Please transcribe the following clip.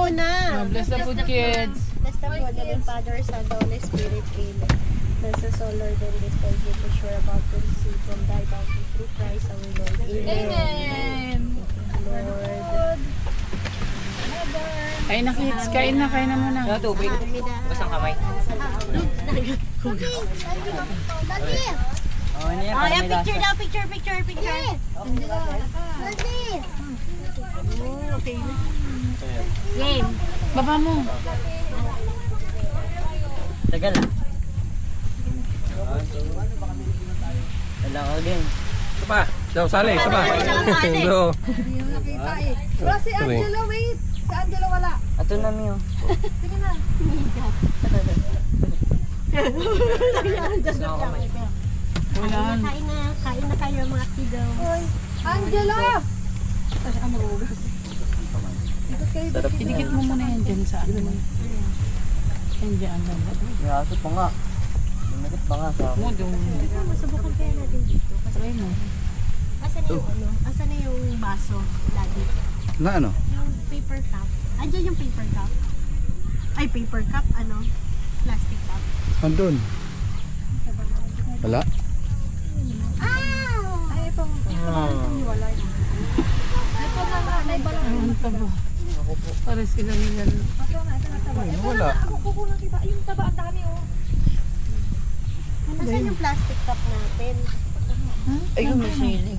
muna. Bless the food, kids. Bless the food, Heavenly Father, Son, the Holy Spirit, amen. Bless us all, Lord, and this day we be sure about to receive from thy bounty through Christ our Lord. Amen. Lord. Kain na, kids. Kain na muna. Tubig. Basang kamay. Dali! Oh, ano yan? Oh, Parang yeah, may picture lasa. daw, picture. Dali! Okay. Game. Baba mo. Tagal ah. Wala ka din. Ito pa. Daw, sali. Ito pa. Ito. Wala si Angelo, wait. Si Angelo wala. Ato na Mio. Sige na. Wala. Kain na kayo mga kiddos. Angelo! Ay, ang magugas. Ikot kayo. Sarap Idikit mo muna yan dyan sa ano. Yan dyan ang ganda. May aso pa nga. Lumikit pa nga sa Mo doon. Masubukan kaya natin dito. Try mo. Asan na yung ano? Asan na yung baso? Lagi. Na ano? Yung paper cup. Andiyan yung paper cup. Ay, paper cup. Ano? Plastic cup. Andun. Wala? Ah! Ay, itong wala yun. Ito na nga, may balang. Ang taba. Para sila nila. Ito na taba. Ito wala. na, ako kukulang kita. Yung taba, ang dami oh. Asan yung plastic cup natin? Ay, may sili.